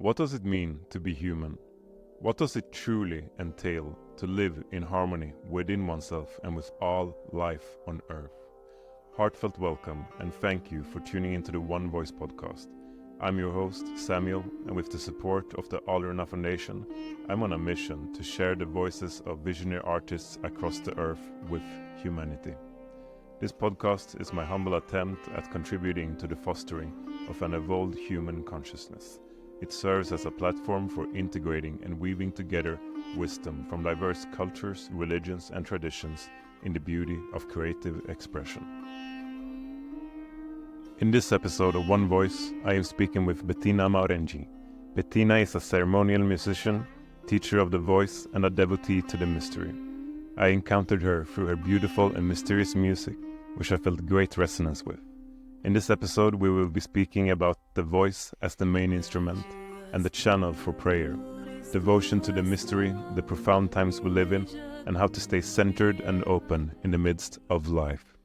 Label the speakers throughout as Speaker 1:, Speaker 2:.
Speaker 1: What does it mean to be human? What does it truly entail to live in harmony within oneself and with all life on earth? Heartfelt welcome and thank you for tuning into the One Voice podcast. I'm your host, Samuel, and with the support of the Alruna Foundation, I'm on a mission to share the voices of visionary artists across the earth with humanity. This podcast is my humble attempt at contributing to the fostering of an evolved human consciousness. It serves as a platform for integrating and weaving together wisdom from diverse cultures, religions, and traditions in the beauty of creative expression. In this episode of One Voice, I am speaking with Bettina Maureenji. Bettina is a ceremonial musician, teacher of the voice, and a devotee to the mystery. I encountered her through her beautiful and mysterious music, which I felt great resonance with. In this episode, we will be speaking about the voice as the main instrument and the channel for prayer, devotion to the mystery, the profound times we live in, and how to stay centered and open in the midst of life.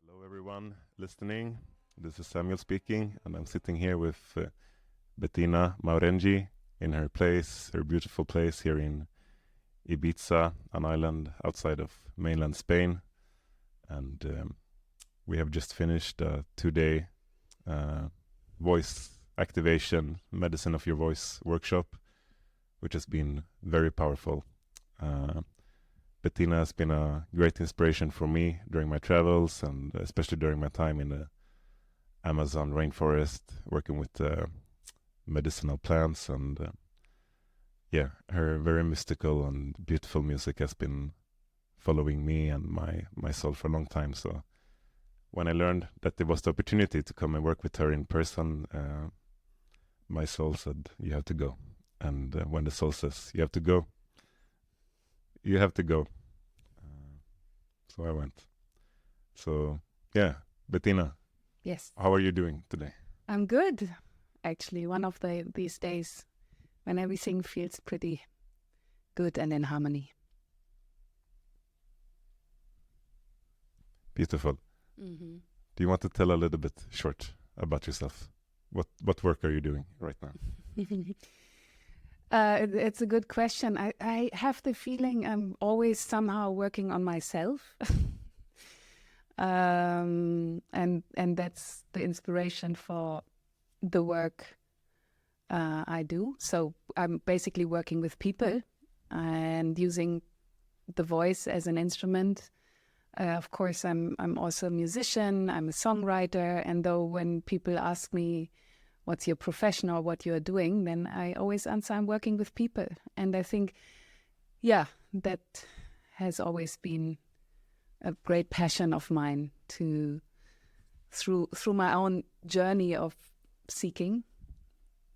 Speaker 1: Hello everyone listening, this is Samuel speaking, and I'm sitting here with Bettina Maureenji in her place, her beautiful place here in Ibiza, an island outside of mainland Spain. And we have just finished a 2-day voice activation, medicine of your voice workshop, which has been very powerful. Bettina has been a great inspiration for me during my travels, and especially during my time in the Amazon rainforest, working with medicinal plants. And her very mystical and beautiful music has been following me and my soul for a long time. So when I learned that there was the opportunity to come and work with her in person, my soul said, you have to go. And when the soul says, you have to go, you have to go. So I went. So, Bettina.
Speaker 2: Yes.
Speaker 1: How are you doing today?
Speaker 2: I'm good, actually. One of these days when everything feels pretty good and in harmony.
Speaker 1: Beautiful.
Speaker 2: Mm-hmm.
Speaker 1: Do you want to tell a little bit short about yourself? What work are you doing right now?
Speaker 2: It's a good question. I have the feeling I'm always somehow working on myself. And that's the inspiration for the work I do. So I'm basically working with people and using the voice as an instrument. Of course, I'm also a musician, I'm a songwriter, and though when people ask me what's your profession or what you're doing, then I always answer I'm working with people. And I think, that has always been a great passion of mine to, through my own journey of seeking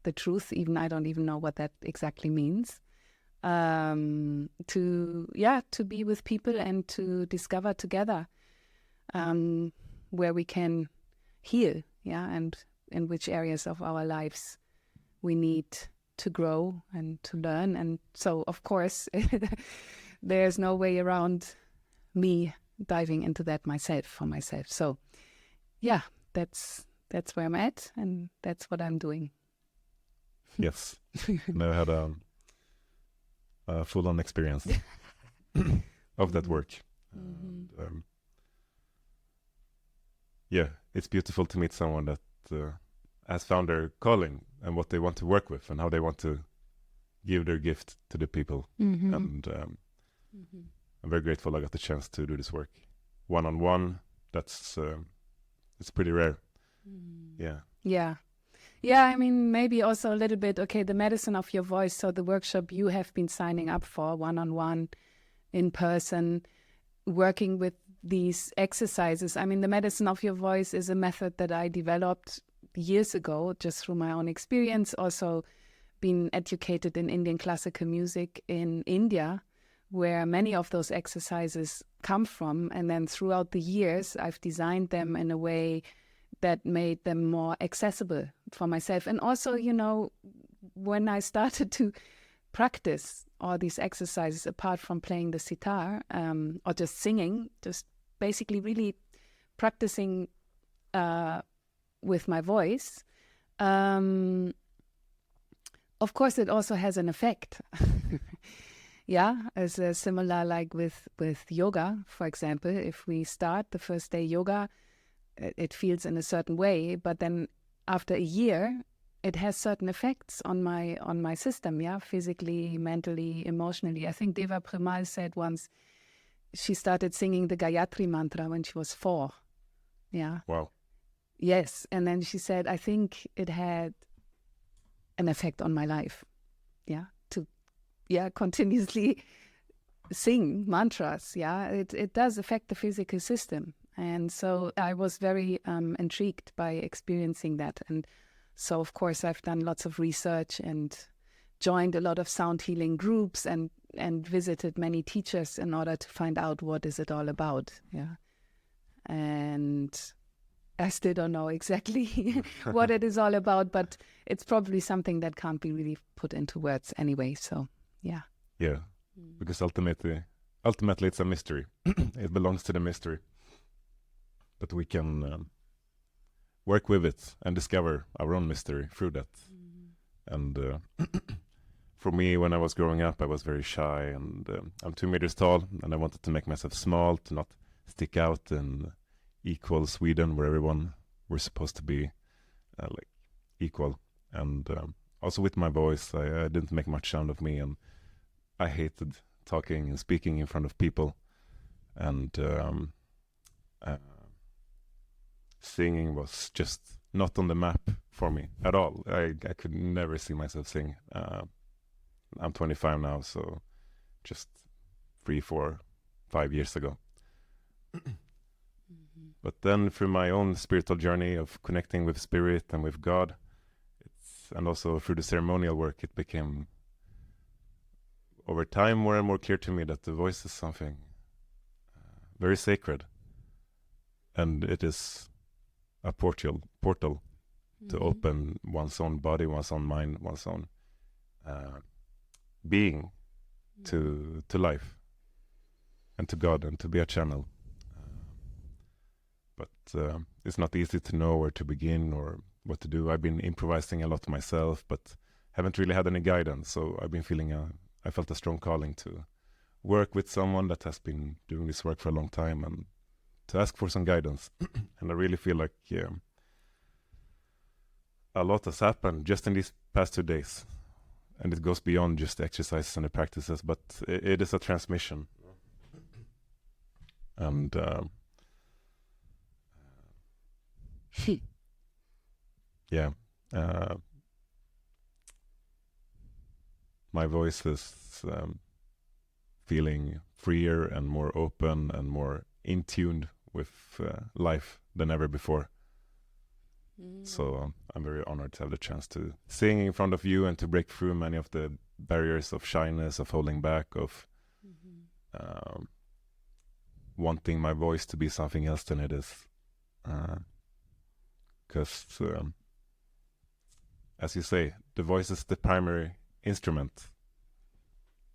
Speaker 2: the truth, even I don't even know what that exactly means, to be with people and to discover together where we can heal, and in which areas of our lives we need to grow and to learn. And so, of course, there's no way around me diving into that for myself. So, that's where I'm at, and that's what I'm doing.
Speaker 1: Yes, never had a full-on experience of that work.
Speaker 2: Mm-hmm.
Speaker 1: It's beautiful to meet someone that has found their calling and what they want to work with and how they want to give their gift to the people.
Speaker 2: Mm-hmm.
Speaker 1: And I'm very grateful I got the chance to do this work one-on-one. That's it's pretty rare.
Speaker 2: I mean, maybe also a little bit, the medicine of your voice. So the workshop you have been signing up for, one-on-one, in person, working with these exercises. I mean, the medicine of your voice is a method that I developed years ago, just through my own experience. Also been educated in Indian classical music in India, where many of those exercises come from. And then throughout the years, I've designed them in a way that made them more accessible for myself. And also, when I started to practice all these exercises, apart from playing the sitar or just singing, just basically really practicing with my voice, of course, it also has an effect. Yeah, as similar like with yoga, for example. If we start the first day yoga, it feels in a certain way, but then after a year, it has certain effects on my system. Yeah, physically, mentally, emotionally. I think Deva Premal said once she started singing the Gayatri mantra when she was 4. Yeah.
Speaker 1: Wow.
Speaker 2: Yes, and then she said, I think it had an effect on my life. Yeah, to continuously sing mantras. Yeah, it does affect the physical system. And so I was very intrigued by experiencing that. And so, of course, I've done lots of research and joined a lot of sound healing groups and visited many teachers in order to find out what is it all about. Yeah. And I still don't know exactly what it is all about, but it's probably something that can't be really put into words anyway. So, yeah.
Speaker 1: Yeah, because ultimately it's a mystery. It belongs to the mystery. But we can work with it and discover our own mystery through that. And for me, when I was growing up, I was very shy, and I'm 2 meters tall, and I wanted to make myself small to not stick out in equal Sweden, where everyone were supposed to be like equal. And also with my voice, I didn't make much sound of me, and I hated talking and speaking in front of people. And singing was just not on the map for me at all. I could never see myself sing. I'm 25 now, so just 3, 4, 5 years ago. But then through my own spiritual journey of connecting with spirit and with God, and also through the ceremonial work, it became over time more and more clear to me that the voice is something very sacred, and it is a portal to open one's own body, one's own mind, one's own being to life and to God, and to be a channel. But it's not easy to know where to begin or what to do. I've been improvising a lot myself, but haven't really had any guidance. So I've been feeling I felt a strong calling to work with someone that has been doing this work for a long time and to ask for some guidance. And I really feel like a lot has happened just in these past 2 days. And it goes beyond just the exercises and the practices, but it is a transmission. And yeah, my voice is feeling freer and more open and more in tune with life than ever before. So I'm very honored to have the chance to sing in front of you and to break through many of the barriers of shyness, of holding back, of wanting my voice to be something else than it is. Because, as you say, the voice is the primary instrument.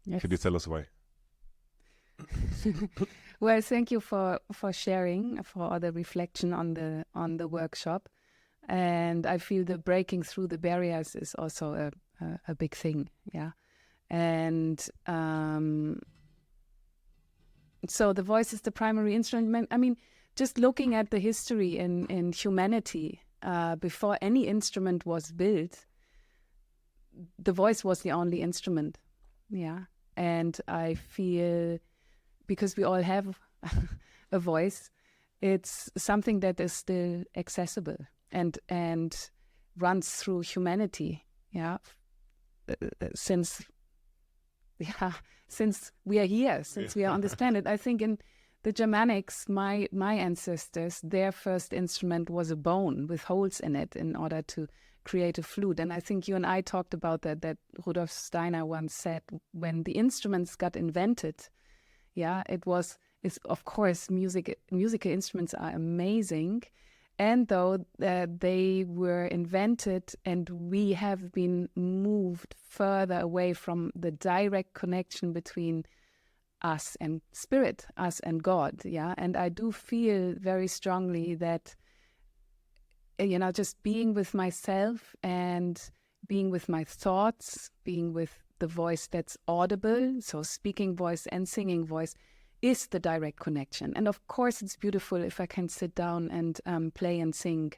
Speaker 2: Yes.
Speaker 1: Could you tell us why?
Speaker 2: Well, thank you for sharing, for all the reflection on the workshop. And I feel the breaking through the barriers is also a big thing. Yeah. And so the voice is the primary instrument. I mean, just looking at the history in humanity, before any instrument was built, the voice was the only instrument. Yeah. And I feel, because we all have a voice, it's something that is still accessible and runs through humanity. Yeah. Since we are here, since we are on this planet. I think in the Germanics, my ancestors, their first instrument was a bone with holes in it in order to create a flute. And I think you and I talked about that Rudolf Steiner once said, when the instruments got invented, yeah, it's of course, musical instruments are amazing. And though they were invented and we have been moved further away from the direct connection between us and spirit, us and God, yeah. And I do feel very strongly that, just being with myself and being with my thoughts, being with the voice that's audible, so speaking voice and singing voice, is the direct connection. And of course, it's beautiful if I can sit down and play and sing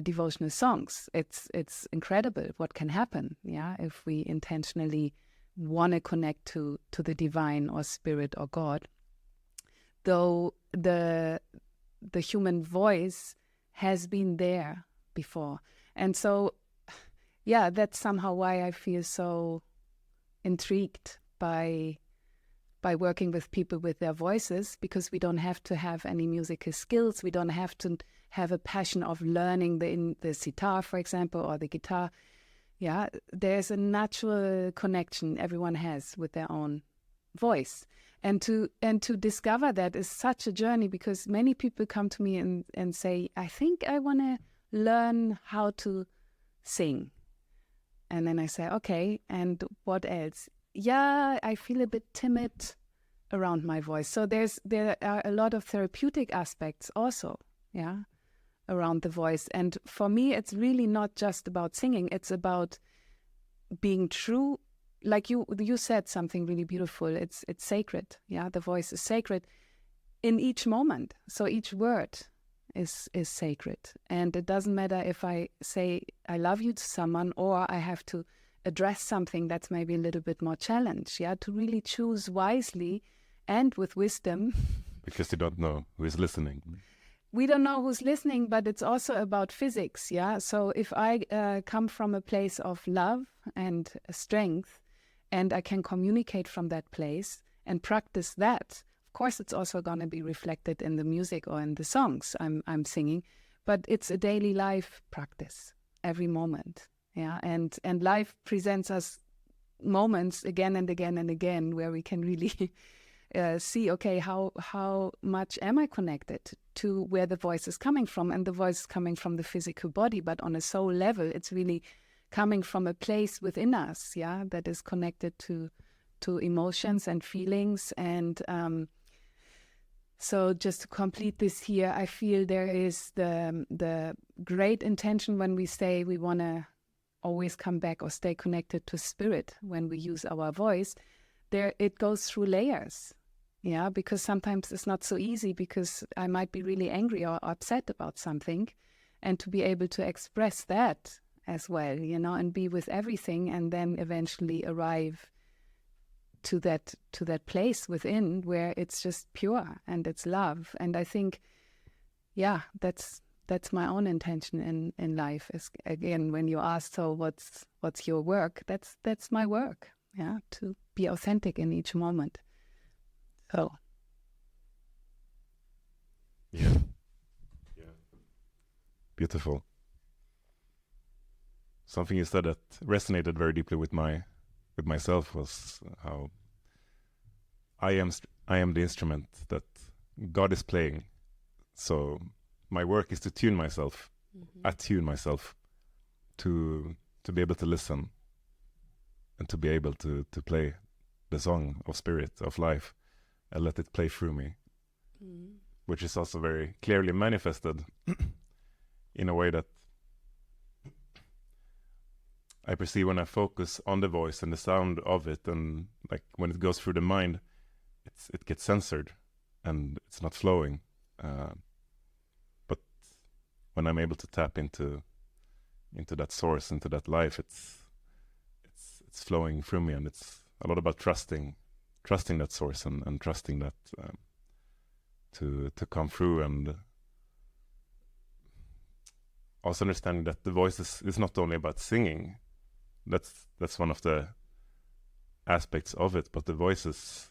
Speaker 2: devotional songs. It's incredible what can happen, yeah, if we intentionally want to connect to the divine or spirit or God. Though the human voice has been there before. And so, yeah, that's somehow why I feel so intrigued by working with people with their voices, because we don't have to have any musical skills. We don't have to have a passion of learning the sitar, for example, or the guitar. Yeah, there's a natural connection everyone has with their own voice. And to discover that is such a journey, because many people come to me and say, I think I want to learn how to sing. And then I say, okay, and what else? Yeah, I feel a bit timid around my voice. So there are a lot of therapeutic aspects also, yeah, around the voice. And for me, it's really not just about singing. It's about being true. Like you said something really beautiful. It's sacred. Yeah, the voice is sacred in each moment. So each word is sacred. And it doesn't matter if I say I love you to someone, or I have to address something that's maybe a little bit more challenge, yeah, to really choose wisely and with wisdom.
Speaker 1: Because you don't know who is listening.
Speaker 2: We don't know who's listening, but it's also about physics, yeah. So if I come from a place of love and strength, and I can communicate from that place and practice that, of course, it's also going to be reflected in the music or in the songs I'm singing. But it's a daily life practice, every moment. Yeah, and life presents us moments again and again and again where we can really see, okay, how much am I connected to where the voice is coming from? And the voice is coming from the physical body, but on a soul level, it's really coming from a place within us, yeah, that is connected to emotions and feelings. And so just to complete this here, I feel there is the great intention when we say we want to always come back or stay connected to spirit when we use our voice. There it goes through layers, yeah, because sometimes it's not so easy, because I might be really angry or upset about something, and to be able to express that as well, you know, and be with everything, and then eventually arrive to that place within where it's just pure and it's love. And I think, yeah, that's my own intention in life. Is, again, when you ask, so what's your work? That's my work, yeah, to be authentic in each moment. So
Speaker 1: yeah, beautiful. Something you said that resonated very deeply with myself was how I am the instrument that God is playing. So my work is to tune myself, attune myself to be able to listen and to be able to play the song of spirit, of life, and let it play through me, which is also very clearly manifested in a way that I perceive when I focus on the voice and the sound of it, and like when it goes through the mind, it gets censored and it's not flowing. But when I'm able to tap into that source, into that life, it's flowing through me, and it's a lot about trusting that source and trusting that to come through, and also understanding that the voice is not only about singing. That's one of the aspects of it, but the voice is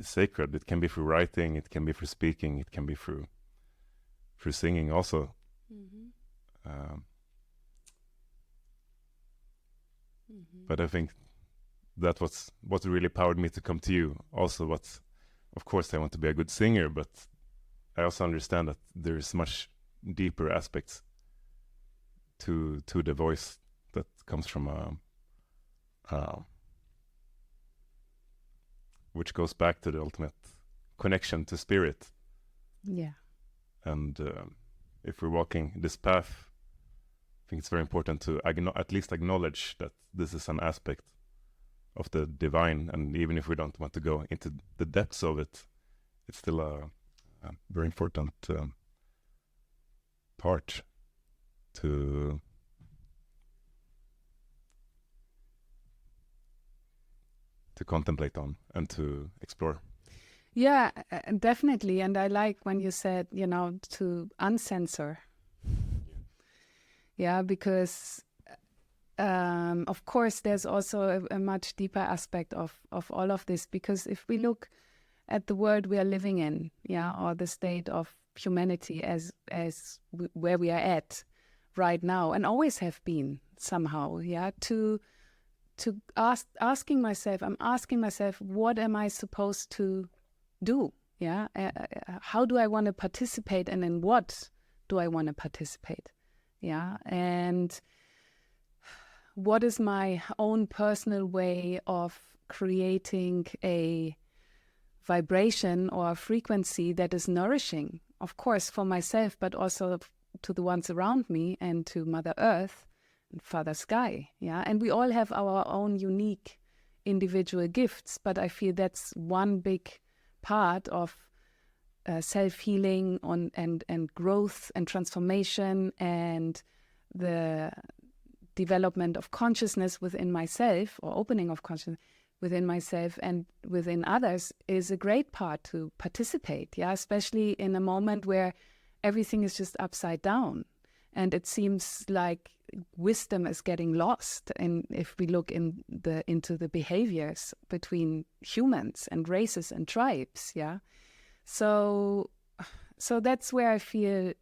Speaker 1: sacred. It can be through writing, it can be through speaking, it can be through singing also. But I think that what really powered me to come to you. Also, of course I want to be a good singer, but I also understand that there is much deeper aspects to the voice that comes from which goes back to the ultimate connection to spirit.
Speaker 2: Yeah.
Speaker 1: And if we're walking this path think it's very important to at least acknowledge that this is an aspect of the divine, and even if we don't want to go into the depths of it, it's still a very important part to contemplate on and to explore.
Speaker 2: Yeah, definitely. And I like when you said, to uncensor. Yeah, because of course there's also a much deeper aspect of all of this, because if we look at the world we are living in, or the state of humanity as where we are at right now, and always have been somehow, I'm asking myself, what am I supposed to do? How do I want to participate, and in what do I want to participate? And what is my own personal way of creating a vibration or a frequency that is nourishing, of course, for myself, but also to the ones around me and to Mother Earth and Father Sky. And we all have our own unique individual gifts, but I feel that's one big part of self-healing and growth and transformation and the development of consciousness within myself, or opening of consciousness within myself and within others, is a great part to participate, especially in a moment where everything is just upside down and it seems like wisdom is getting lost. And if we look into the behaviors between humans and races and tribes, so that's where I feel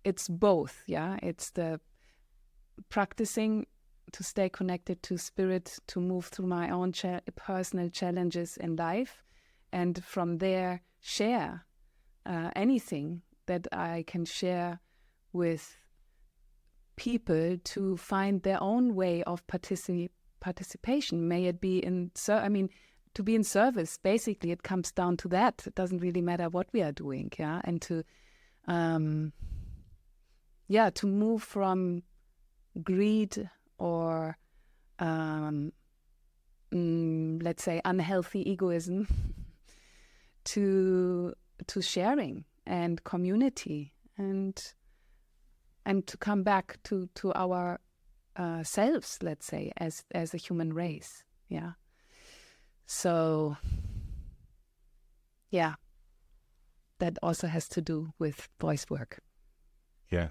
Speaker 2: it's both, it's the practicing to stay connected to spirit, to move through my own personal challenges in life, and from there share anything that I can share with people to find their own way of participation. May it be to be in service. Basically, it comes down to that. It doesn't really matter what we are doing, and to move from greed or let's say unhealthy egoism to sharing and community, and to come back to our selves, let's say, as a human race. So that also has to do with voice work.
Speaker 1: Yeah.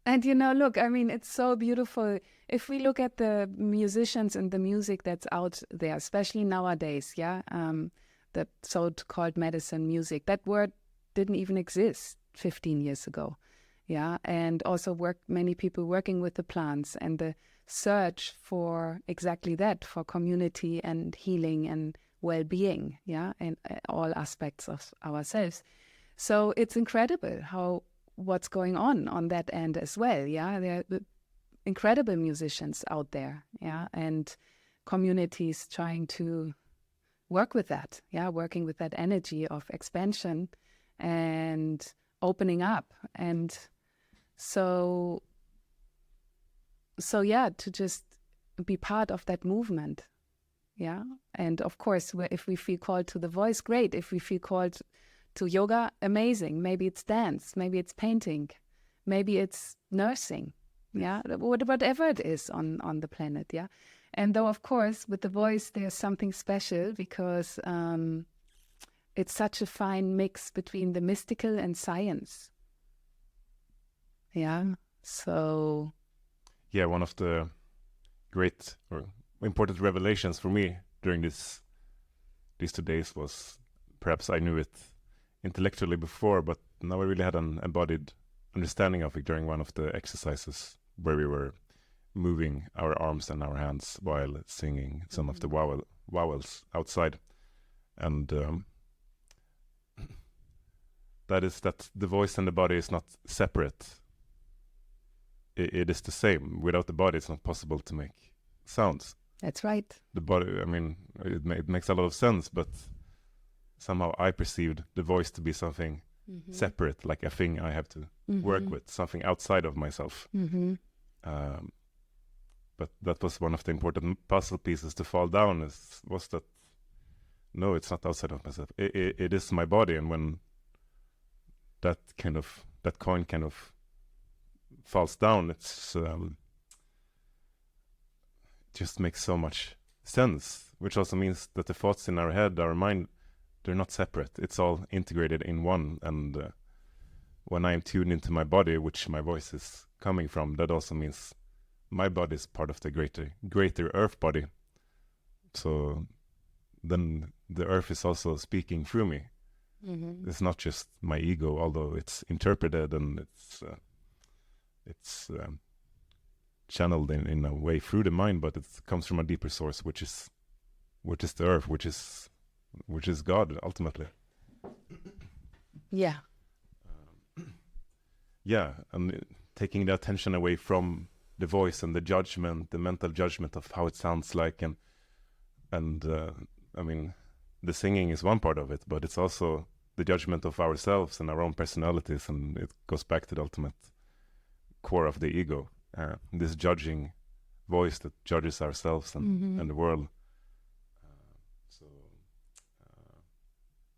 Speaker 2: And look, it's so beautiful. If we look at the musicians and the music that's out there, especially nowadays, the so-called medicine music, that word didn't even exist 15 years ago. And also many people working with the plants and the search for exactly that, for community and healing and well-being, in all aspects of ourselves. So it's incredible what's going on that end as well. There are incredible musicians out there, and communities trying to work with that, working with that energy of expansion and opening up. And so to just be part of that movement. And of course, if we feel called to the voice, great. If we feel called to yoga, amazing. Maybe it's dance, maybe it's painting, maybe it's nursing, whatever it is on the planet, And though, of course, with the voice, there's something special because it's such a fine mix between the mystical and science. So...
Speaker 1: one of the great or important revelations for me during these 2 days was, perhaps I knew it intellectually before, but now I really had an embodied understanding of it during one of the exercises where we were moving our arms and our hands while singing some of the vowels outside. And that is that the voice and the body is not separate. it is the same. Without the body, it's not possible to make sounds.
Speaker 2: That's right.
Speaker 1: The body, I mean, it makes a lot of sense, but somehow I perceived the voice to be something separate, like a thing I have to work with, something outside of myself. But that was one of the important puzzle pieces to fall down, was that, no, it's not outside of myself. It is my body, and when that coin kind of falls down, it's just makes so much sense, which also means that the thoughts in our head, our mind, they're not separate. It's all integrated in one. And when I am tuned into my body, which my voice is coming from, that also means my body is part of the greater earth body. So then the earth is also speaking through me. It's not just my ego, although it's interpreted and it's channeled in a way through the mind, but it comes from a deeper source, which is the earth, which is God ultimately.
Speaker 2: Yeah.
Speaker 1: Yeah, and taking the attention away from the voice and the judgment, the mental judgment of how it sounds like, and I mean, the singing is one part of it, but it's also the judgment of ourselves and our own personalities, and it goes back to the ultimate core of the ego, this judging voice that judges ourselves and the world.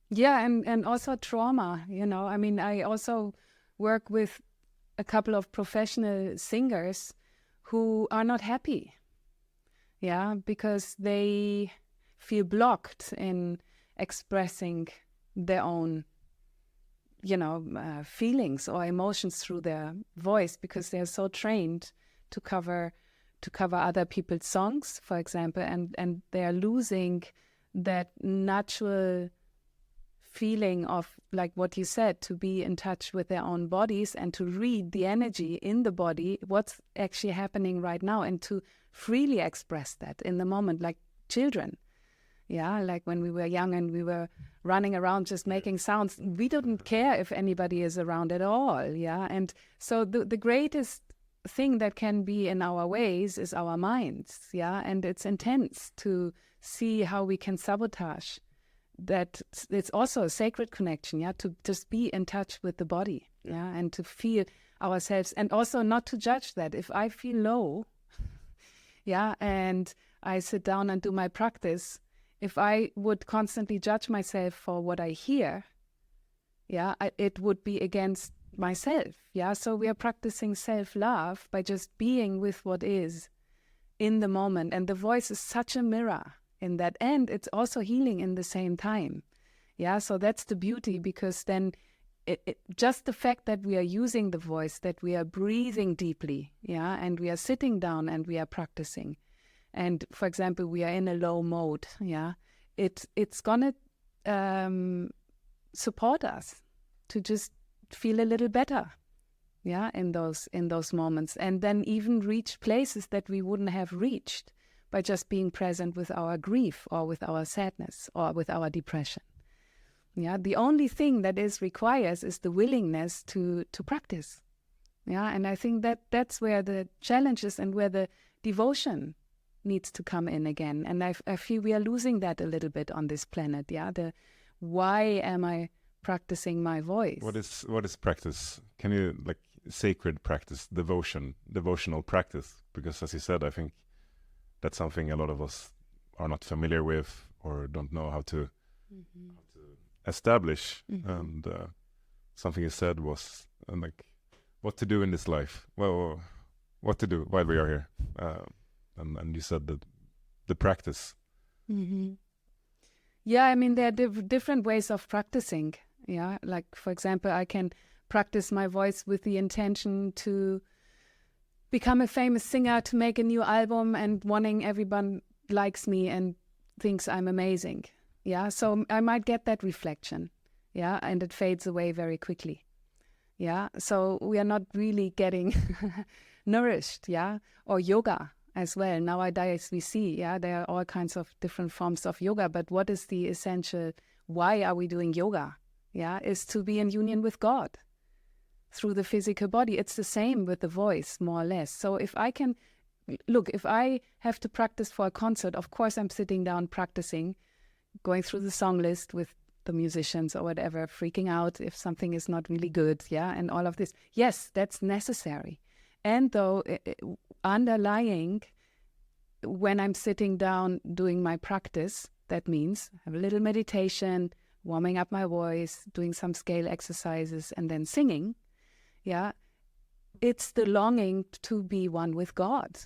Speaker 2: Yeah, and also trauma, I mean, I also work with a couple of professional singers who are not happy, because they feel blocked in expressing their own, feelings or emotions through their voice, because they're so trained to cover other people's songs, for example, and they are losing that natural feeling of, like what you said, to be in touch with their own bodies and to read the energy in the body, what's actually happening right now, and to freely express that in the moment, like children. Yeah, like when we were young and we were running around just making sounds, we didn't care if anybody is around at all. Yeah, and so the greatest thing that can be in our ways is our minds. Yeah, and it's intense to see how we can sabotage that. It's also a sacred connection, to just be in touch with the body, and to feel ourselves, and also not to judge that. If I feel low, and I sit down and do my practice, if I would constantly judge myself for what I hear, it would be against myself. So we are practicing self-love by just being with what is in the moment, and the voice is such a mirror in that, and it's also healing in the same time. So that's the beauty, because then just the fact that we are using the voice, that we are breathing deeply, and we are sitting down and we are practicing, and for example we are in a low mode, it's gonna support us to just feel a little better, in those moments, and then even reach places that we wouldn't have reached by just being present with our grief or with our sadness or with our depression. The only thing that requires is the willingness to practice. And I think that's where the challenge is, and where the devotion needs to come in again. And I feel we are losing that a little bit on this planet. Why am I practicing my voice?
Speaker 1: What is practice? Can you, like, sacred practice, devotional practice? Because as you said, I think that's something a lot of us are not familiar with or don't know how to establish. And something you said was like, what to do in this life? Well, what to do while we are here? And you said that the practice.
Speaker 2: Yeah, I mean, there are different ways of practicing. Like, for example, I can practice my voice with the intention to become a famous singer, to make a new album, and wanting everyone likes me and thinks I'm amazing. So I might get that reflection, and it fades away very quickly. So we are not really getting nourished, or yoga as well. Nowadays we see, there are all kinds of different forms of yoga, but what is the essential, why are we doing yoga? Is to be in union with God. through the physical body. It's the same with the voice, more or less. So if I can, look, if I have to practice for a concert, of course I'm sitting down practicing, going through the song list with the musicians or whatever, freaking out if something is not really good, and all of this. Yes, that's necessary. And though underlying, when I'm sitting down doing my practice, that means have a little meditation, warming up my voice, doing some scale exercises, and then singing. It's the longing to be one with God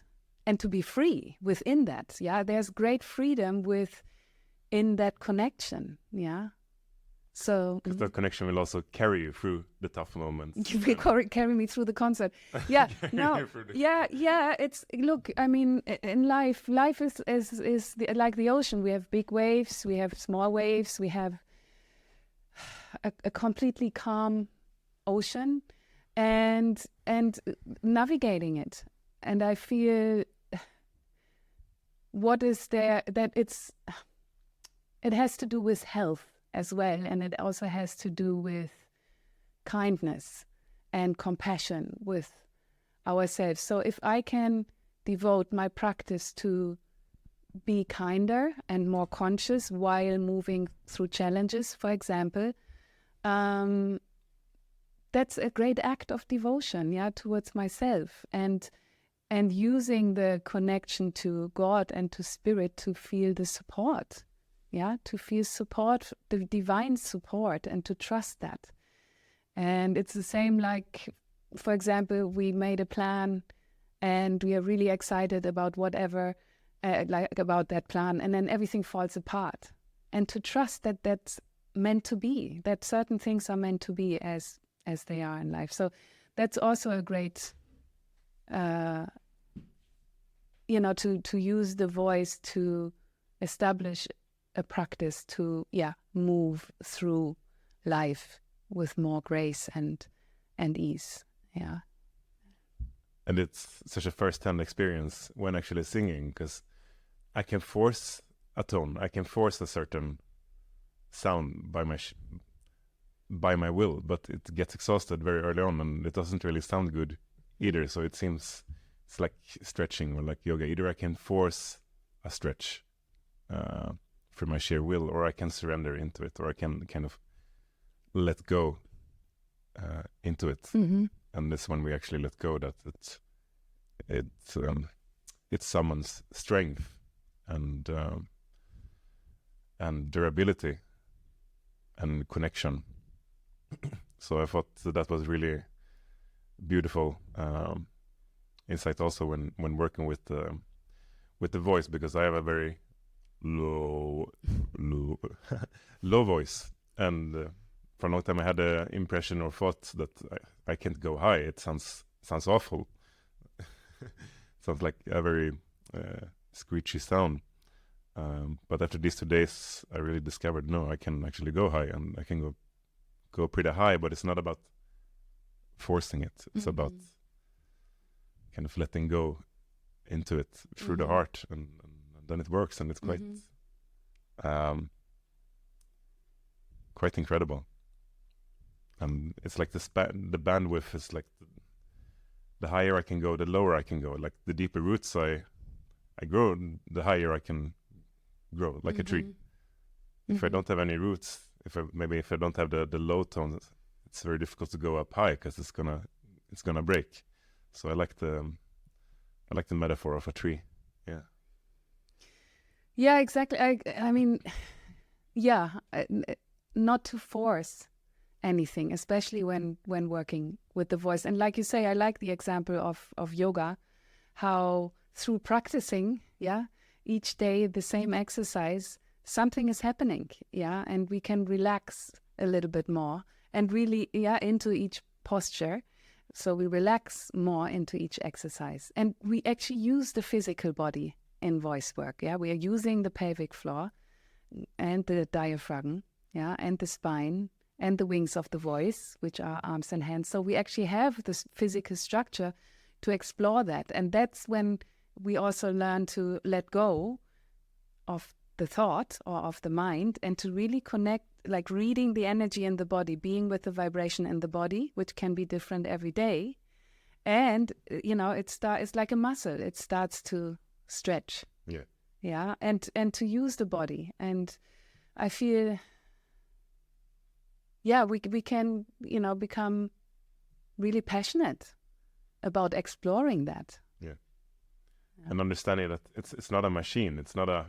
Speaker 2: and to be free within that. There's great freedom in that connection. So
Speaker 1: because that connection will also carry you through the tough moments.
Speaker 2: You will carry me through the concert. It's, look, I mean, in life is like the ocean. We have big waves, we have small waves, we have a completely calm ocean, and navigating it. And I feel what is there that it has to do with health as well, and it also has to do with kindness and compassion with ourselves. So if I can devote my practice to be kinder and more conscious while moving through challenges, for example, that's a great act of devotion, towards myself, and using the connection to God and to Spirit to feel the support, to feel support, the divine support, and to trust that. And it's the same, like, for example, we made a plan and we are really excited about whatever, about that plan, and then everything falls apart. And to trust that that's meant to be, that certain things are meant to be as they are in life. So that's also a great, to use the voice to establish a practice to, move through life with more grace and ease.
Speaker 1: And it's such a first-hand experience when actually singing, because I can force a tone, I can force a certain sound by my will, but it gets exhausted very early on, and it doesn't really sound good either. So it seems it's like stretching or like yoga. Either I can force a stretch for my sheer will, or I can surrender into it, or I can kind of let go into it.
Speaker 2: Mm-hmm.
Speaker 1: And this when we actually let go, that it summons strength and durability and connection. So I thought that was really beautiful insight also when working with the voice, because I have a very low voice, and for a long time I had the impression or thought that I can't go high. It sounds awful. Sounds like a very screechy sound. But after these 2 days, I really discovered, no, I can actually go high, and I can go pretty high, but it's not about forcing it. It's about kind of letting go into it through the heart, and then it works, and it's quite quite incredible. And it's like the bandwidth is like the higher I can go, the lower I can go. Like the deeper roots I grow, the higher I can grow, like a tree. If I don't have any roots, if I don't have the low tones, it's very difficult to go up high, because it's gonna break. So I like the metaphor of a tree.
Speaker 2: Yeah, exactly. I mean, not to force anything, especially when working with the voice. And like you say, I like the example of yoga, how through practicing, each day the same exercise, something is happening, and we can relax a little bit more and really, into each posture. So we relax more into each exercise, and we actually use the physical body in voice work. We are using the pelvic floor and the diaphragm, and the spine and the wings of the voice, which are arms and hands. So we actually have this physical structure to explore that. And that's when we also learn to let go of the thought or of the mind, and to really connect, like reading the energy in the body, being with the vibration in the body, which can be different every day. And, it's like a muscle. It starts to stretch.
Speaker 1: Yeah.
Speaker 2: Yeah. And to use the body. And I feel, we can, become really passionate about exploring that.
Speaker 1: Yeah. And understanding that it's not a machine.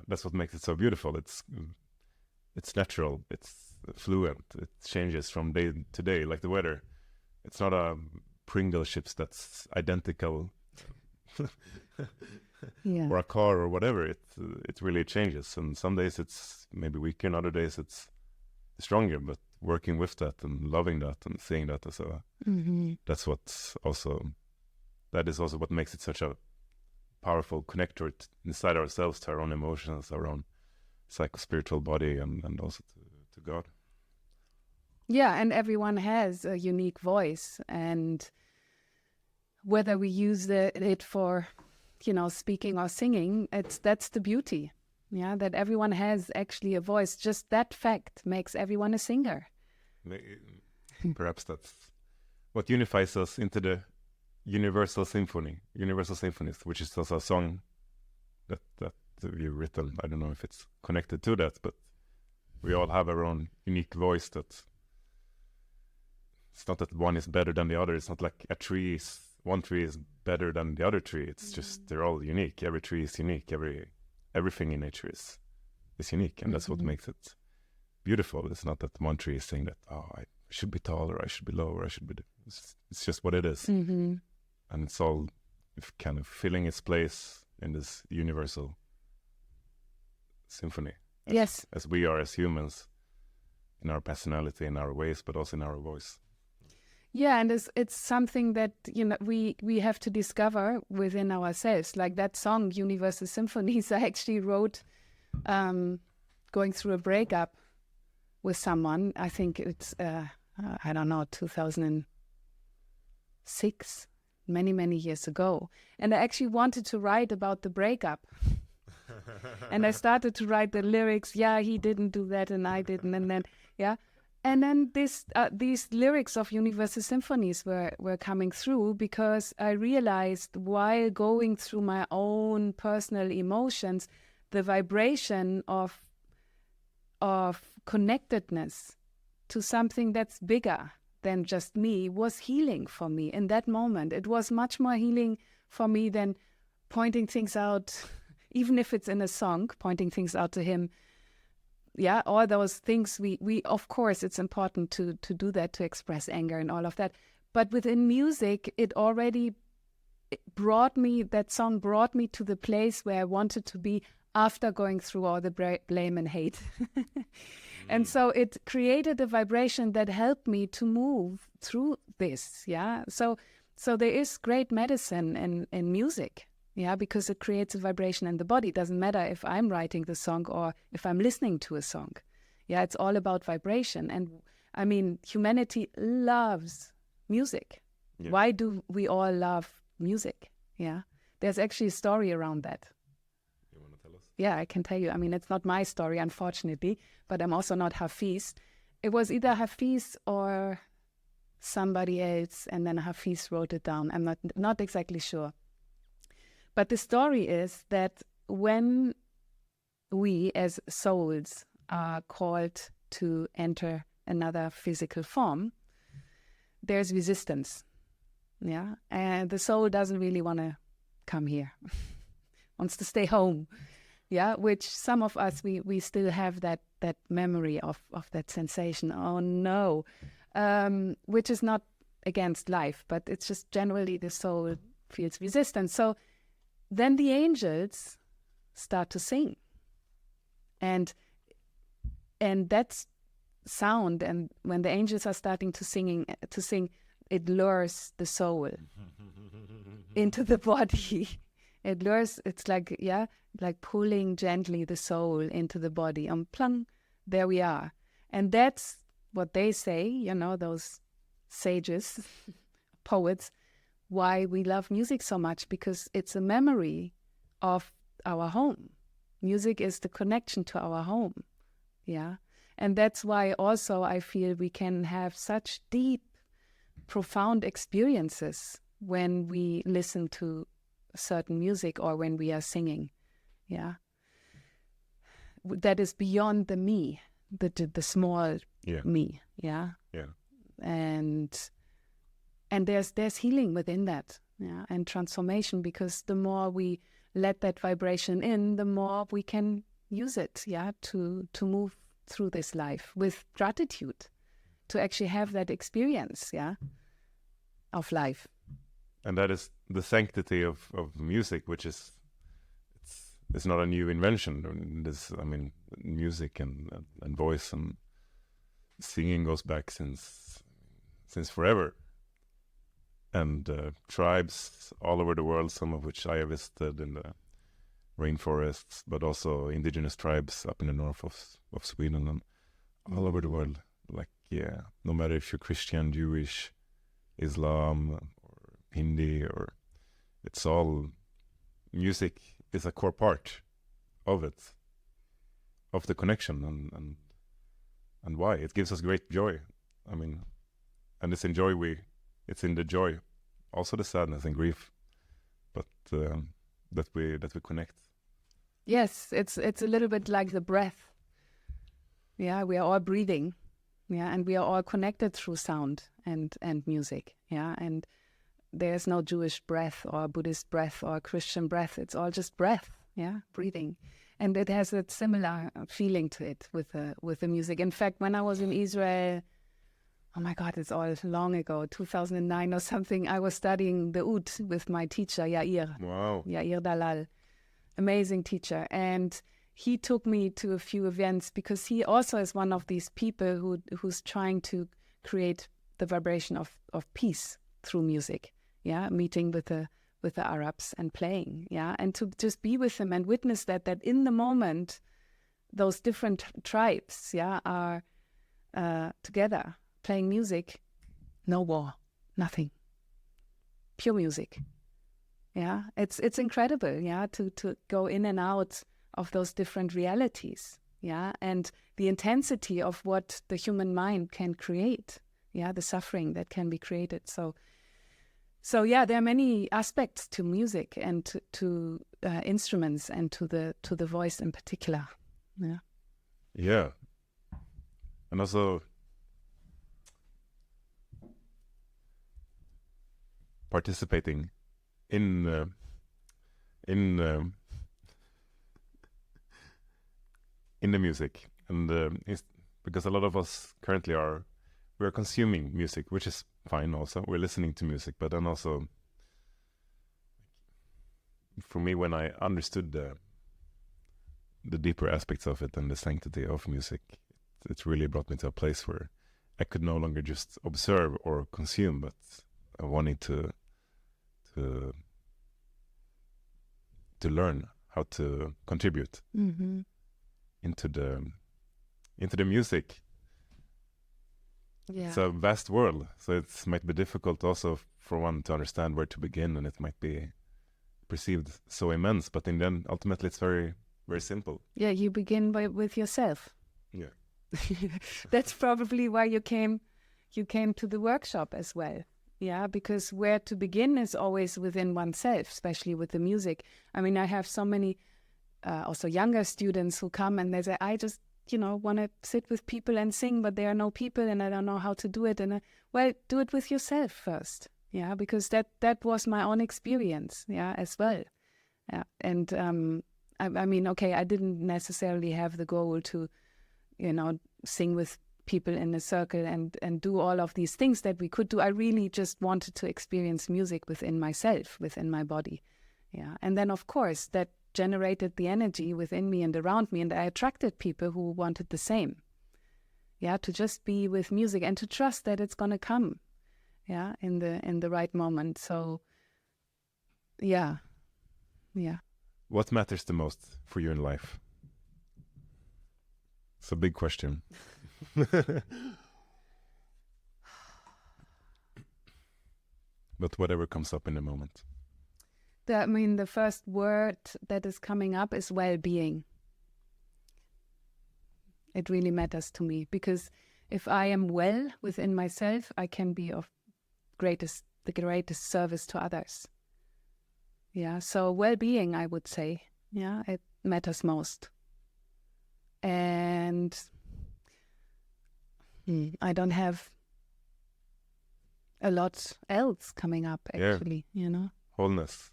Speaker 1: That's what makes it so beautiful. It's natural. It's fluent. It changes from day to day, like the weather. It's not a Pringle chips that's identical, or a car or whatever. It really changes. And some days it's maybe weaker, and other days it's stronger. But working with that and loving that and seeing that as that is also what makes it such a powerful connector inside ourselves, to our own emotions, our own psycho-spiritual body, and also to God.
Speaker 2: Yeah, and everyone has a unique voice, and whether we use it for, speaking or singing, that's the beauty. Yeah, that everyone has actually a voice. Just that fact makes everyone a singer.
Speaker 1: Perhaps that's what unifies us into the Universal Symphonies, which is also a song that you've written. I don't know if it's connected to that, but we all have our own unique voice. That it's not that one is better than the other. It's not like one tree is better than the other tree. It's just they're all unique. Every tree is unique. Everything in nature is unique, and that's what makes it beautiful. It's not that one tree is saying that, I should be taller, I should be lower, I should be. It's just what it is, and it's all kind of filling its place in this universal symphony. As we are as humans, in our personality, in our ways, but also in our voice.
Speaker 2: Yeah, and it's something that we have to discover within ourselves. Like that song, Universal Symphonies, I actually wrote going through a breakup with someone. I think it's 2006, many years ago. And I actually wanted to write about the breakup. And I started to write the lyrics. Yeah, he didn't do that, and I didn't, and then And then these lyrics of Universal Symphonies were coming through, because I realized, while going through my own personal emotions, the vibration of connectedness to something that's bigger than just me was healing for me in that moment. It was much more healing for me than pointing things out, even if it's in a song, pointing things out to him. Yeah, all those things, we of course, it's important to do that, to express anger and all of that. But within music, that song brought me to the place where I wanted to be after going through all the blame and hate. And so it created a vibration that helped me to move through this, yeah? So there is great medicine in music. Yeah, because it creates a vibration in the body. It doesn't matter if I'm writing the song or if I'm listening to a song. Yeah, it's all about vibration. And I mean, humanity loves music. Yeah. Why do we all love music? Yeah, there's actually a story around that.
Speaker 1: You want to tell us?
Speaker 2: Yeah, I can tell you. I mean, it's not my story, unfortunately, but I'm also not Hafiz. It was either Hafiz or somebody else, and then Hafiz wrote it down. I'm not exactly sure. But the story is that when we as souls are called to enter another physical form, there's resistance. Yeah, and the soul doesn't really want to come here, wants to stay home. Yeah, which some of us, we still have that memory of that sensation. Oh no, which is not against life, but it's just generally the soul feels resistance. So then the angels start to sing, and that's sound. And when the angels are starting to sing, it lures the soul into the body. It lures. It's like pulling gently the soul into the body. And plung, there we are. And that's what they say. Those sages, poets. Why we love music so much, because it's a memory of our home. Music is the connection to our home. Yeah. And that's why also I feel we can have such deep, profound experiences when we listen to certain music or when we are singing. Yeah. That is beyond the me, the small me. Yeah.
Speaker 1: Yeah.
Speaker 2: And there's healing within that. Yeah. And transformation, because the more we let that vibration in, the more we can use it, to move through this life with gratitude, to actually have that experience, of life.
Speaker 1: And that is the sanctity of music, which is it's not a new invention. Music and voice and singing goes back since forever. And tribes all over the world, some of which I have visited in the rainforests, but also indigenous tribes up in the north of Sweden and all over the world. No matter if you're Christian, Jewish, Islam, or Hindi, or it's all music is a core part of it, of the connection, and why it gives us great joy. And it's in the joy, also the sadness and grief, but that we connect.
Speaker 2: Yes, it's a little bit like the breath. Yeah, we are all breathing. Yeah, and we are all connected through sound and music. Yeah, and there's no Jewish breath or Buddhist breath or Christian breath. It's all just breath. Yeah, breathing, and it has a similar feeling to it with the music. In fact, when I was in Israel, oh my God, it's all long ago, 2009 or something, I was studying the oud with my teacher, Yair.
Speaker 1: Wow.
Speaker 2: Yair Dalal. Amazing teacher. And he took me to a few events because he also is one of these people who's trying to create the vibration of peace through music. Yeah, meeting with the Arabs and playing. Yeah, and to just be with them and witness that in the moment, those different tribes, are together playing music. No war, nothing. Pure music. Yeah, it's incredible. Yeah, to go in and out of those different realities. Yeah, and the intensity of what the human mind can create. Yeah, the suffering that can be created. So yeah, there are many aspects to music and to instruments and to the voice in particular. Yeah.
Speaker 1: Yeah, and also participating in the music, and because a lot of us currently we're consuming music, which is fine. Also, we're listening to music, but then also, for me, when I understood the deeper aspects of it and the sanctity of music, it really brought me to a place where I could no longer just observe or consume, but I wanted to learn how to contribute into the music.
Speaker 2: Yeah.
Speaker 1: It's a vast world, so it might be difficult also for one to understand where to begin, and it might be perceived so immense, but in the end, ultimately, it's very, very simple.
Speaker 2: Yeah, you begin with yourself.
Speaker 1: Yeah.
Speaker 2: That's probably why you came to the workshop as well. Yeah, because where to begin is always within oneself, especially with the music. I mean, I have so many also younger students who come and they say, I just, want to sit with people and sing, but there are no people and I don't know how to do it. And well, do it with yourself first. Yeah, because that was my own experience. Yeah, as well. Yeah, and I mean, okay, I didn't necessarily have the goal to, sing with people in a circle and do all of these things that we could do. I really just wanted to experience music within myself, within my body. Yeah. And then, of course, that generated the energy within me and around me, and I attracted people who wanted the same. Yeah, to just be with music and to trust that it's going to come. Yeah, in the right moment. So, yeah.
Speaker 1: What matters the most for you in life? It's a big question. But whatever comes up in the moment.
Speaker 2: the first word that is coming up is well-being. It really matters to me, because if I am well within myself, I can be of the greatest service to others. Yeah, so well-being, I would say, yeah, it matters most. And I don't have a lot else coming up, actually,
Speaker 1: Wholeness.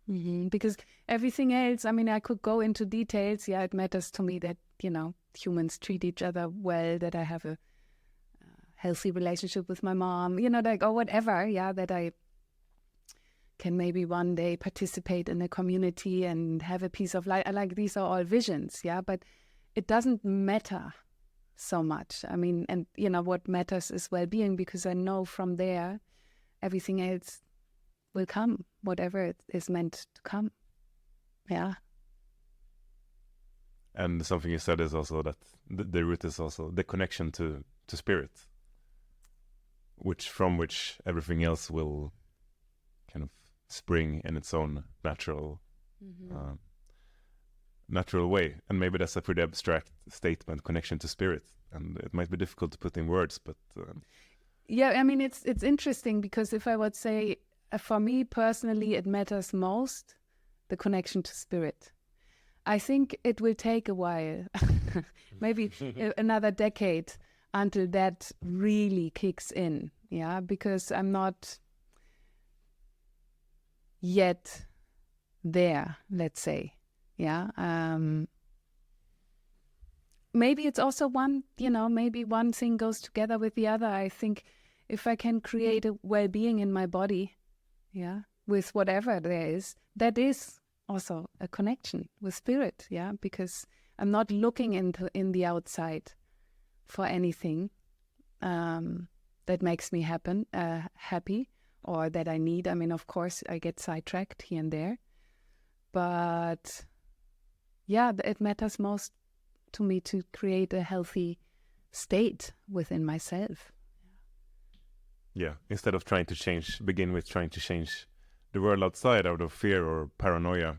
Speaker 2: Because everything else, I could go into details. Yeah, it matters to me that, humans treat each other well, that I have a healthy relationship with my mom, or whatever, that I can maybe one day participate in a community and have a piece of life. Like, these are all visions, but it doesn't matter so much. And what matters is well-being, because I know from there everything else will come, whatever it is meant to come. Yeah.
Speaker 1: And something you said is also that the root is also the connection to spirit, from which everything else will kind of spring in its own natural way. And maybe that's a pretty abstract statement, connection to spirit, and it might be difficult to put in words, but
Speaker 2: it's interesting, because if I would say, for me personally, it matters most, the connection to spirit. I think it will take a while, maybe another decade, until that really kicks in, because I'm not yet there, let's say, maybe it's also maybe one thing goes together with the other. I think if I can create a well-being in my body, with whatever there is, that is also a connection with spirit, because I'm not looking in the outside for anything that makes me happy, or that I need. Of course, I get sidetracked here and there, but it matters most to me to create a healthy state within myself.
Speaker 1: Yeah, instead of begin with trying to change the world outside out of fear or paranoia,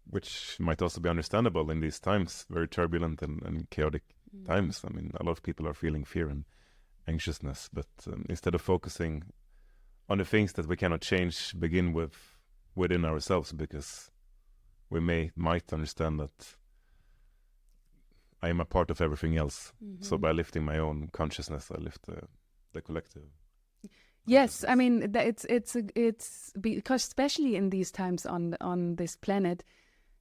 Speaker 1: which might also be understandable in these times, very turbulent and chaotic times. A lot of people are feeling fear and anxiousness, but instead of focusing on the things that we cannot change, begin within ourselves, because we might understand that I am a part of everything else. So by lifting my own consciousness, I lift the collective.
Speaker 2: Yes, it's because especially in these times on this planet,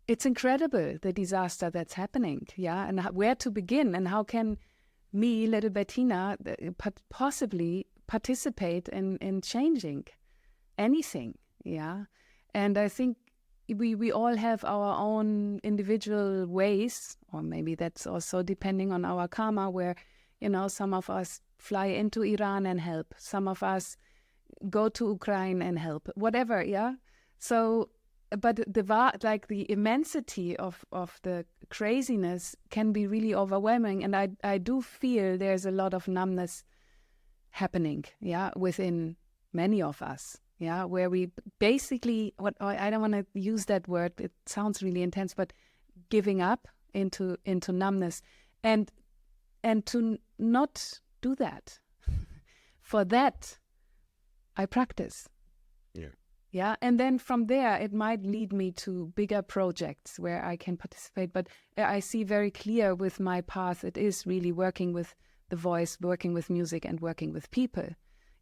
Speaker 2: it's incredible, the disaster that's happening, and where to begin, and how can me, little Bettina, possibly participate in changing anything, And I think we all have our own individual ways, or maybe that's also depending on our karma, where, some of us fly into Iran and help, some of us go to Ukraine and help, whatever, So, but the immensity of the craziness can be really overwhelming, and I do feel there's a lot of numbness happening, within many of us. Where we basically, I don't want to use that word, it sounds really intense, but giving up into numbness, and to not do that. For that, I practice. And then from there, it might lead me to bigger projects where I can participate. But I see very clear with my path, it is really working with the voice, working with music, and working with people,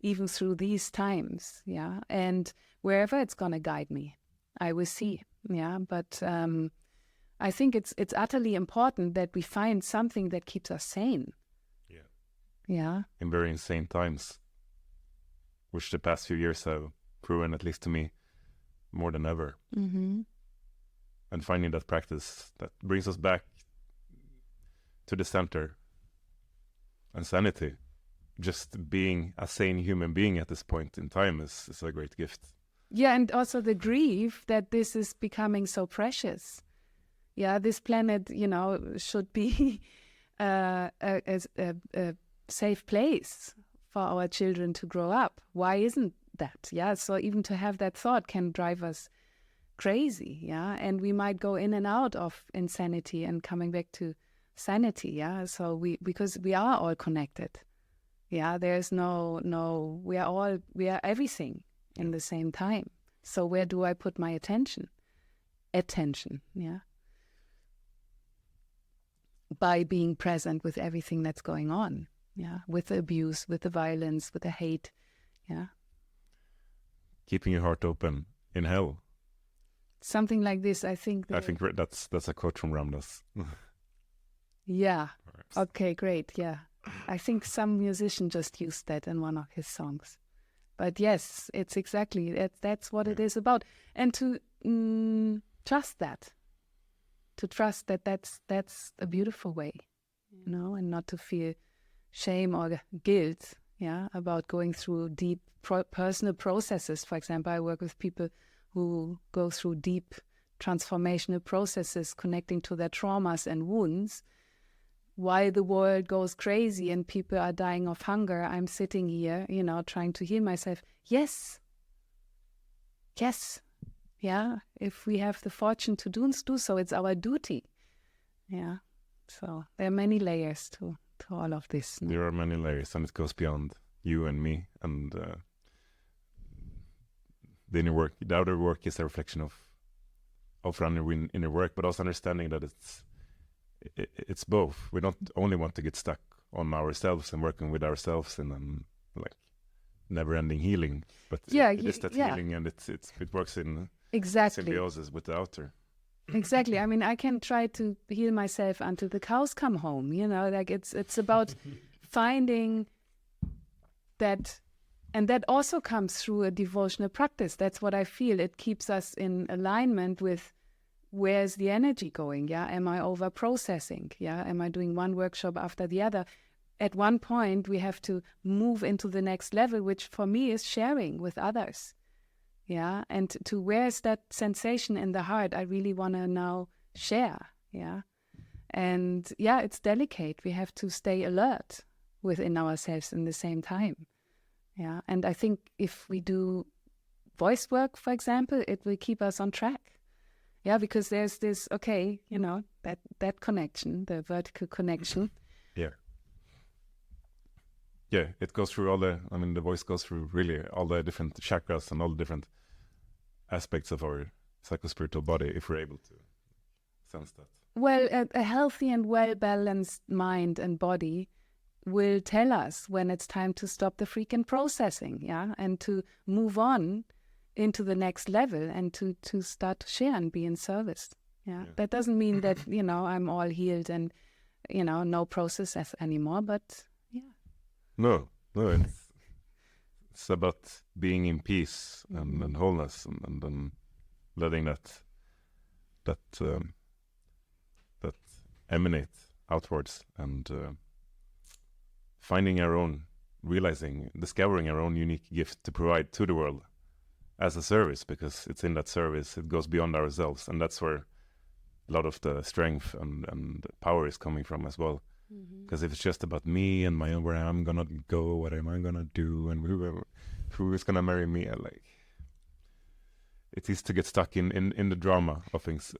Speaker 2: even through these times, and wherever it's going to guide me, I will see, but I think it's utterly important that we find something that keeps us sane. In
Speaker 1: very insane times, which the past few years have proven, at least to me, more than ever. And finding that practice that brings us back to the center and sanity. Just being a sane human being at this point in time is a great gift.
Speaker 2: And also the grief that this is becoming so precious. This planet, should be a safe place for our children to grow up. Why isn't that. Yeah, so even to have that thought can drive us crazy. Yeah, and we might go in and out of insanity and coming back to sanity. Yeah, so because we are all connected. Yeah, there's we are everything in the same time. So where do I put my attention? Yeah. By being present with everything that's going on. Yeah, with the abuse, with the violence, with the hate. Yeah.
Speaker 1: Keeping your heart open in hell.
Speaker 2: Something like this, I think.
Speaker 1: I think that's a quote from Ramdas.
Speaker 2: Yeah. Perhaps. Okay, great. Yeah. I think some musician just used that in one of his songs. But yes, it's exactly, that's what it is about. And to trust that. To trust that that's a beautiful way, you know, and not to feel shame or guilt, yeah, about going through deep personal processes. For example, I work with people who go through deep transformational processes connecting to their traumas and wounds. While the world goes crazy and people are dying of hunger, I'm sitting here, you know, trying to heal myself. Yes. Yeah, if we have the fortune to do so, it's our duty. Yeah. So there are many layers to all of this. No?
Speaker 1: There are many layers, and it goes beyond you and me. And the inner work, the outer work is a reflection of running inner work, but also understanding that it's both. We don't only want to get stuck on ourselves and working with ourselves and like never-ending healing, but it is that healing, and it works in symbiosis with the outer.
Speaker 2: Exactly. I mean, I can try to heal myself until the cows come home. You know, like it's about finding that, and that also comes through a devotional practice. That's what I feel. It keeps us in alignment with where's the energy going. Yeah, am I over processing? Yeah, am I doing one workshop after the other? At one point, we have to move into the next level, which for me is sharing with others. Yeah, and to where's that sensation in the heart I really want to now share. Yeah, and yeah, it's delicate. We have to stay alert within ourselves in the same time. Yeah, and I think if we do voice work, for example, it will keep us on track. Yeah, because there's this, okay, you know, that connection, the vertical connection.
Speaker 1: Yeah, it goes through the voice goes through really all the different chakras and all the different aspects of our psychospiritual body, if we're able to sense that.
Speaker 2: Well, a healthy and well-balanced mind and body will tell us when it's time to stop the freaking processing, yeah, and to move on into the next level and to start to share and be in service. Yeah. That doesn't mean that, you know, I'm all healed and, you know, no processes anymore, but yeah.
Speaker 1: No, it's about being in peace and wholeness and letting that emanate outwards and finding our own, discovering our own unique gift to provide to the world as a service, because it's in that service, it goes beyond ourselves, and that's where a lot of the strength and power is coming from as well. Because if it's just about me and my own, where I'm gonna go, what am I gonna do, and who is gonna marry me, it is to get stuck in the drama of things,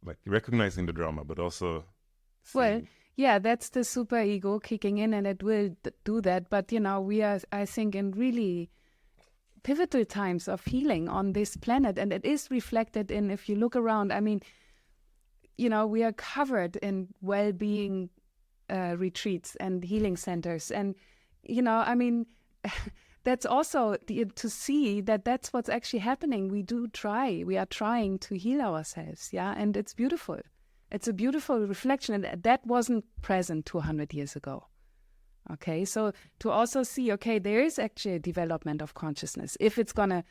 Speaker 1: like recognizing the drama, but also
Speaker 2: well, yeah, that's the super ego kicking in, and it will do that. But you know, we are, I think, in really pivotal times of healing on this planet, and it is reflected in, if you look around, I mean, you know, we are covered in well-being retreats and healing centers, and you know, I mean, that's also to see that that's what's actually happening. We are trying to heal ourselves, yeah, and it's beautiful. It's a beautiful reflection, and that wasn't present 200 years ago. Okay, so to also see, okay, there is actually a development of consciousness. If it's gonna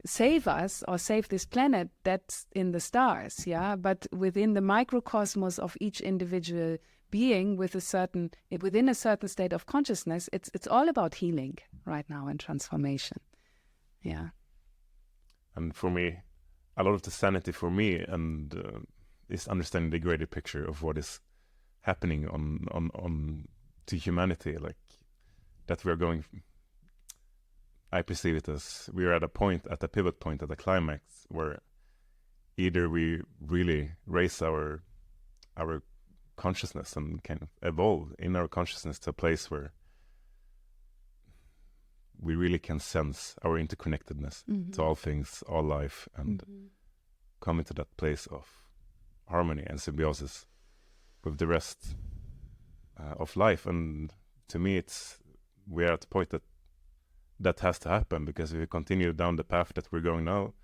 Speaker 2: save us or save this planet, that's in the stars, yeah. But within the microcosmos of each individual being within a certain state of consciousness, it's all about healing right now and transformation. Yeah.
Speaker 1: And for me, a lot of the sanity for me is understanding the greater picture of what is happening on to humanity, like that we're going I perceive it as we are at a point, at a pivot point, at a climax where either we really raise our consciousness and kind of evolve in our consciousness to a place where we really can sense our interconnectedness to all things, all life, and come into that place of harmony and symbiosis with the rest of life. And to me, we're at a point that has to happen, because if we continue down the path that we're going now.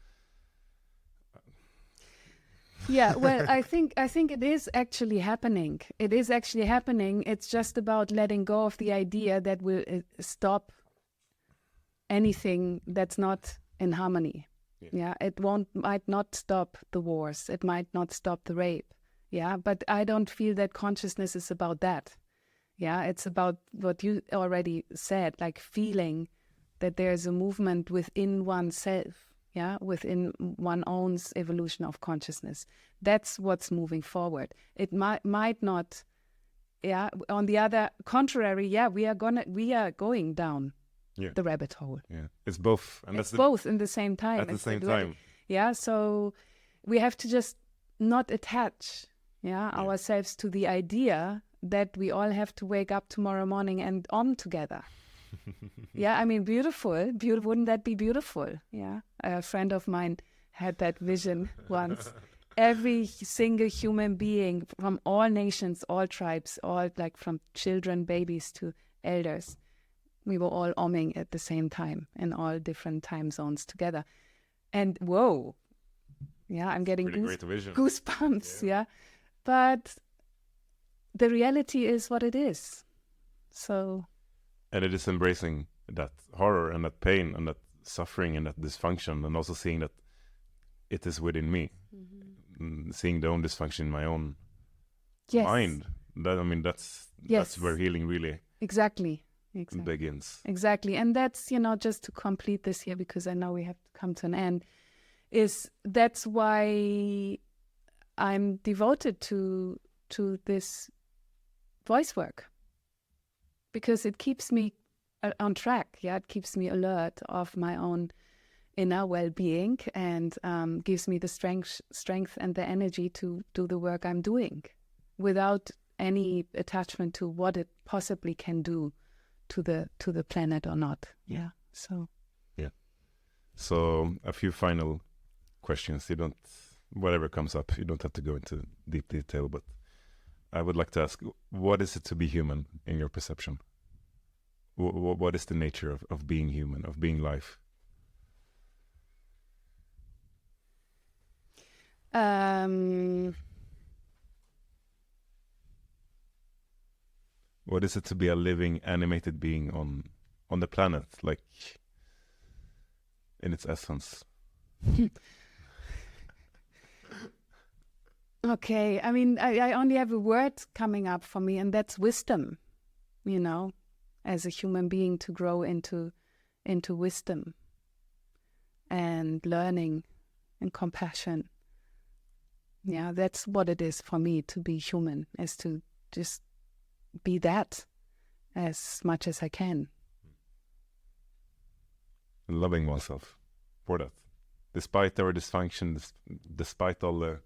Speaker 2: Yeah, well, I think it is actually happening. It is actually happening. It's just about letting go of the idea that we'll stop anything that's not in harmony. Yeah, it might not stop the wars. It might not stop the rape. Yeah, but I don't feel that consciousness is about that. Yeah, it's about what you already said, like feeling that there's a movement within oneself. Yeah, within one's own evolution of consciousness. That's what's moving forward. It might not. Yeah. On the other contrary, yeah, we are going down the rabbit hole.
Speaker 1: Yeah, it's both, and
Speaker 2: it's both in the same time.
Speaker 1: At the same time.
Speaker 2: Yeah. So we have to just not attach, ourselves to the idea that we all have to wake up tomorrow morning and on together. Yeah, I mean, beautiful. Wouldn't that be beautiful? Yeah. A friend of mine had that vision once. Every single human being from all nations, all tribes, all like from children, babies to elders, we were all omming at the same time in all different time zones together. And whoa, yeah, I'm getting goosebumps. Yeah. But the reality is what it is. So.
Speaker 1: And it is embracing that horror and that pain and that suffering and that dysfunction, and also seeing that it is within me, seeing the own dysfunction in my own mind. That's where healing really
Speaker 2: exactly
Speaker 1: begins.
Speaker 2: Exactly, and that's just to complete this here, because I know we have to come to an end. That's why I'm devoted to this voice work. Because it keeps me on track, it keeps me alert of my own inner well-being, and gives me the strength and the energy to do the work I'm doing, without any attachment to what it possibly can do to the planet or not. Yeah. So.
Speaker 1: Yeah. So a few final questions. Whatever comes up, you don't have to go into deep detail, but I would like to ask, what is it to be human in your perception? What is the nature of being human, of being life? What is it to be a living, animated being on the planet, like in its essence?
Speaker 2: Okay, I mean, I only have a word coming up for me, and that's wisdom, as a human being, to grow into wisdom and learning and compassion. Yeah, that's what it is for me to be human, is to just be that as much as I can.
Speaker 1: Loving oneself for that. Despite our dysfunction, despite all the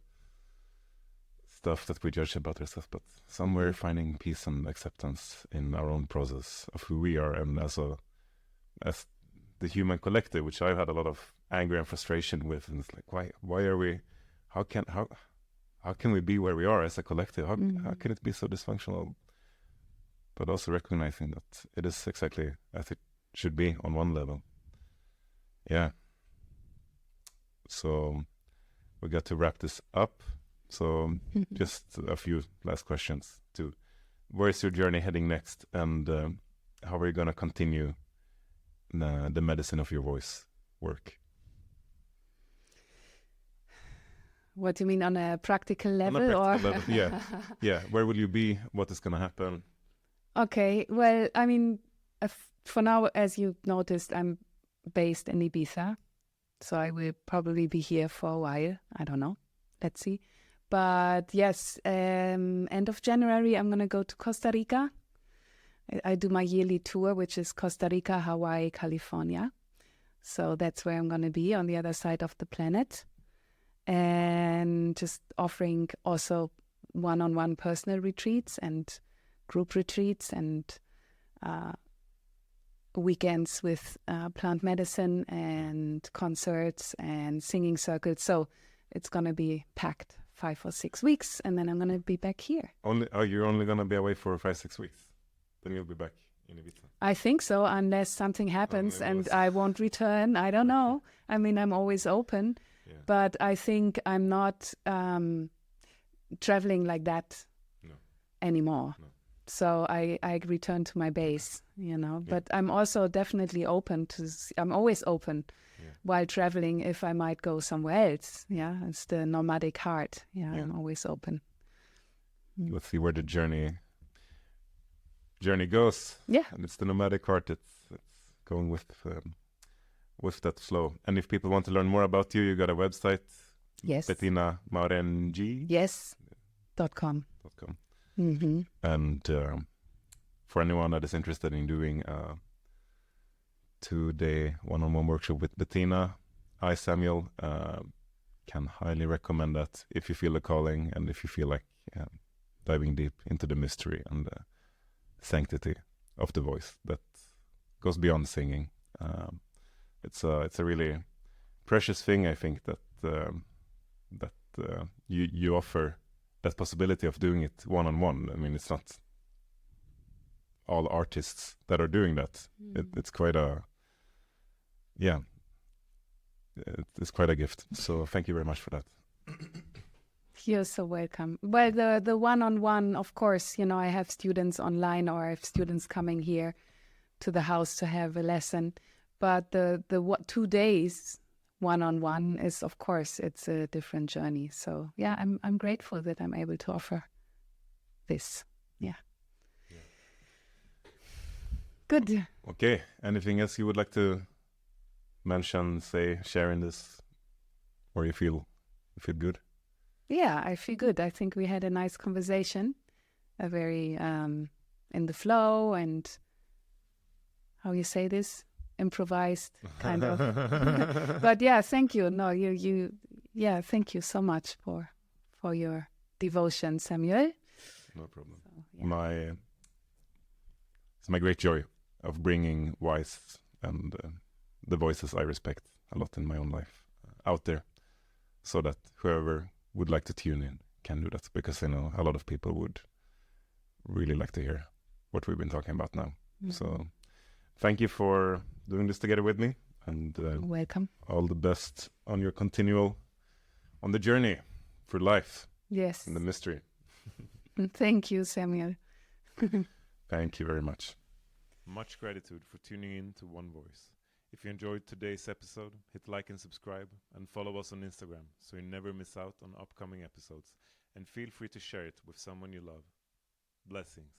Speaker 1: stuff that we judge about ourselves, but somewhere finding peace and acceptance in our own process of who we are, and as the human collective, which I've had a lot of anger and frustration with, and it's like, why are we? How can we be where we are as a collective? How can it be so dysfunctional? But also recognizing that it is exactly as it should be on one level. Yeah. So we got to wrap this up. So just a few last questions. Where's your journey heading next, and how are you going to continue the medicine of your voice work?
Speaker 2: What do you mean, on a practical level?
Speaker 1: Level, yeah. Yeah. Where will you be? What is going to happen?
Speaker 2: Okay. Well, I mean, for now, as you noticed, I'm based in Ibiza. So I will probably be here for a while. I don't know. Let's see. But yes, end of January, I'm going to go to Costa Rica. I do my yearly tour, which is Costa Rica, Hawaii, California. So that's where I'm going to be, on the other side of the planet. And just offering also one-on-one personal retreats and group retreats and weekends with plant medicine and concerts and singing circles. So it's going to be packed 5 or 6 weeks, and then I'm going to be back here.
Speaker 1: You're only going to be away for 5-6 weeks. Then you'll be back in Ibiza.
Speaker 2: I think so, unless something happens and I won't return. I don't know. I mean, I'm always open, but I think I'm not traveling like that anymore. No. So I return to my base, but I'm also definitely open to, I'm always open while traveling if I might go somewhere else. Yeah, it's the nomadic heart. I'm always open.
Speaker 1: Let's see where the journey goes. And it's the nomadic heart. It's going with that flow. And if people want to learn more about you, you got a website.
Speaker 2: Yes.
Speaker 1: Bettina Maureenji.
Speaker 2: Yes. .com. Mm-hmm.
Speaker 1: And for anyone that is interested in doing a 2-day one-on-one workshop with Bettina, I, Samuel, can highly recommend that if you feel a calling and if you feel like diving deep into the mystery and the sanctity of the voice that goes beyond singing. It's a really precious thing, I think, that you offer that possibility of doing it one-on-one. I mean, it's not all artists that are doing that. It's quite it's quite a gift. So thank you very much for that.
Speaker 2: You're so welcome. Well, the one-on-one, of course, I have students online or I have students coming here to the house to have a lesson. But the 2 days one-on-one is, of course, it's a different journey. So I'm grateful that I'm able to offer this. Good.
Speaker 1: Okay. Anything else you would like to mention, say, share in this, or you feel good?
Speaker 2: Yeah, I feel good. I think we had a nice conversation, a very in the flow and how you say this, improvised kind of. But thank you. No, thank you so much for your devotion, Samuel.
Speaker 1: No problem. So, it's my great joy of bringing wise and the voices I respect a lot in my own life out there, so that whoever would like to tune in can do that, because I know a lot of people would really like to hear what we've been talking about now. Mm-hmm. So thank you for doing this together with me, and
Speaker 2: welcome.
Speaker 1: All the best on the journey through life.
Speaker 2: Yes.
Speaker 1: And the mystery.
Speaker 2: Thank you, Samuel.
Speaker 1: Thank you very much. Much gratitude for tuning in to One Voice. If you enjoyed today's episode, hit like and subscribe, and follow us on Instagram so you never miss out on upcoming episodes. And feel free to share it with someone you love. Blessings.